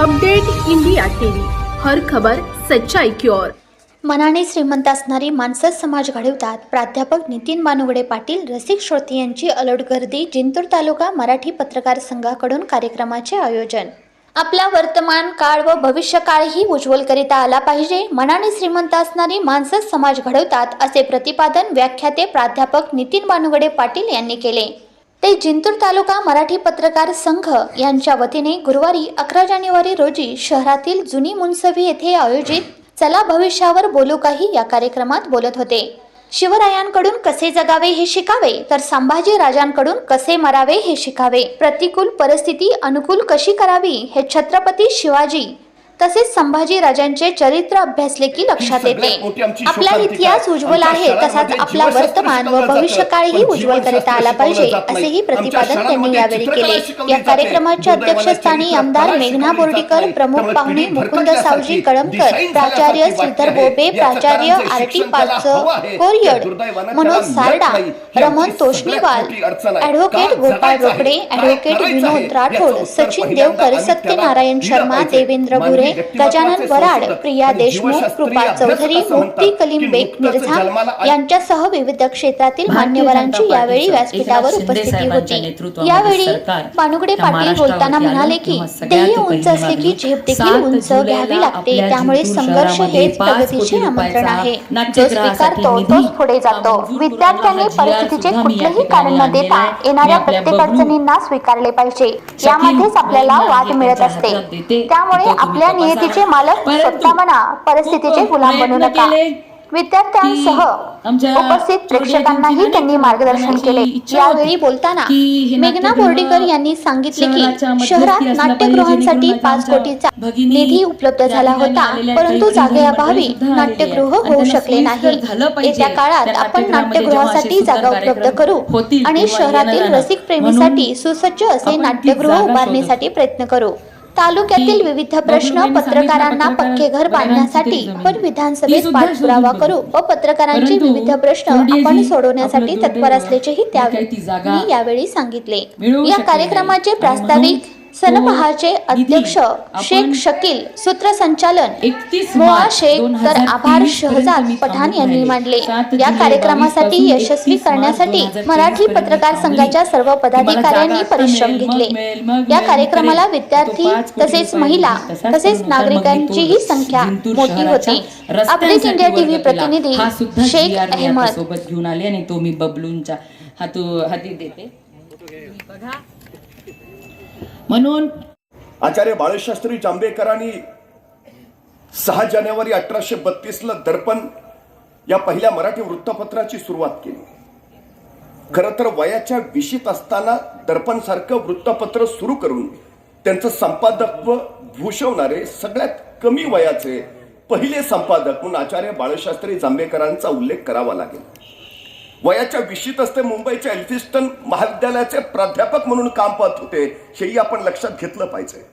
Update India TV, हर खबर सच्चाई की ओर। मनाने श्रीमंत असणारी माणसं समाज घडवतात। प्राध्यापक नितीन बानुगडे पाटील रसिक श्रोते यांची अलोट गर्दी। जिंतूर तालुका मराठी पत्रकार संघाकडून कार्यक्रमाचे आयोजन। आपला वर्तमान काळ व भविष्य काळही उज्ज्वल करिता आला पाहिजे। मनाने श्रीमंत असणारी माणसं समाज घडवतात असे प्रतिपादन व्याख्याते प्राध्यापक नितीन बानुगडे पाटील यांनी केले। ते जिंतूर तालुका मराठी पत्रकार संघ यांच्या वतीने गुरुवारी 11 जानेवारी रोजी शहरातील जुनी मुनसभी येथे आयोजित चला भविष्यावर बोलू काही या कार्यक्रमात बोलत होते। शिवरायांकडून कसे जगावे हे शिकावे तर संभाजी राजांकडून कसे मरावे हे शिकावे। प्रतिकूल परिस्थिती अनुकूल कशी करावी हे छत्रपती शिवाजी तसेच संभाजी राजांचे चरित्र अभ्यासले की लक्षात येते। आपला इतिहास उज्ज्वल आहे तसाच आपला वर्तमान व भविष्य काळही उज्ज्वल करता आला पाहिजे असेही प्रतिपादन त्यांनी यावेळी केले। या कार्यक्रमाच्या अध्यक्षस्थानी आमदार मेघना बोर्डीकर, प्रमुख पाहुणे मुकुंद सावजी कळमकर, प्राचार्य श्रीधर बोबे, प्राचार्य R T Koriyad, Manoj Sarda, Raman Toshniwal, advocate Gopal Rokade, advocate Vinod Rathod, Sachin Devkar, Satyanarayan Sharma, Devendra Bhure, Gajanan Warad, Priya Deshmukh, कृपा चौधरी, मुक्ती कलीम बेग मिर्झा यांच्यासह विविध क्षेत्रातील मान्यवरांची यावेळी व्यासपीठावर उपस्थिती होती। यावेळी बानुगडे पाटील बोलताना म्हणाले की ध्येय उंच असले की झेप देखील उंच घ्यावी लागते, त्यामुळे संघर्ष हेच प्रगतीचे आमंत्रण आहे। जो स्वीकारतो तोच पुढे जातो। विद्यार्थ्यांनी परिस्थितीचे कुठलेही कारण न देता येणाऱ्या प्रत्येक अडचणींना स्वीकारले पाहिजे। यामध्येच आपल्याला वाट मिळत असते, त्यामुळे आपल्या नियतीचे मालक स्वतः बना, परिस्थितीचे गुलाम बनू नका। विद्यार्थ्यांसह उपस्थित प्रेक्षकांनाही त्यांनी मार्गदर्शन केले। यावेळी बोलताना मेघना बोर्डीकर यांनी सांगितले की शहरात नाट्यगृहांसाठी 5 कोटीचा निधी उपलब्ध झाला होता, परंतु जागेअभावी नाट्यगृह होऊ शकले नाही। येत्या काळात आपण नाट्यगृहासाठी जागा उपलब्ध करू आणि शहरातील रसिक प्रेमीसाठी सुसज्ज असे नाट्यगृह उभारण्यासाठी प्रयत्न करू। तालुक्यातील विविध प्रश्न पत्रकारांना पक्के घर बांधण्यासाठी आपण विधानसभेत पाठपुरावा करू व पत्रकारांचे विविध प्रश्न आपण सोडवण्यासाठी तत्पर असल्याचेही त्यांनी यावेळी सांगितले। या कार्यक्रमाचे प्रास्ताविक सनपहाचे अध्यक्ष शेख शकील, सूत्रसंचालन मोआ शेख तर आभार शहजाद पठाण यांनी मांडले। या कार्यक्रमासाठी यशस्वी करण्यासाठी मराठी पत्रकार संघाच्या सर्व पदाधिकाऱ्यांनी परिश्रम घेतले। या कार्यक्रमाला विद्यार्थी तसेच महिला तसेच नागरिकांचीही संख्या मोठी होती। अपडेट इंडिया टीव्ही प्रतिनिधी शेख अहमद सोबत घेऊन आले आणि तो मी बबलूंच्या हाती देते। म्हणून आचार्य बाळशास्त्री जांभेकरांनी 6 जानेवारी 1832 ला दर्पण या पहिल्या मराठी वृत्तपत्राची सुरुवात केली। खरं तर वयाच्या 20शीत असताना दर्पण सारखं वृत्तपत्र सुरू करून त्यांचं संपादकत्व भूषवणारे सगळ्यात कमी वयाचे पहिले संपादक म्हणून आचार्य बाळशास्त्री जांभेकरांचा उल्लेख करावा लागेल। वयाच्या 20शीत असते मुंबईच्या एल्फिस्टन महाविद्यालयाचे प्राध्यापक म्हणून काम पाहत होते, हेही आपण लक्षात घेतलं पाहिजे।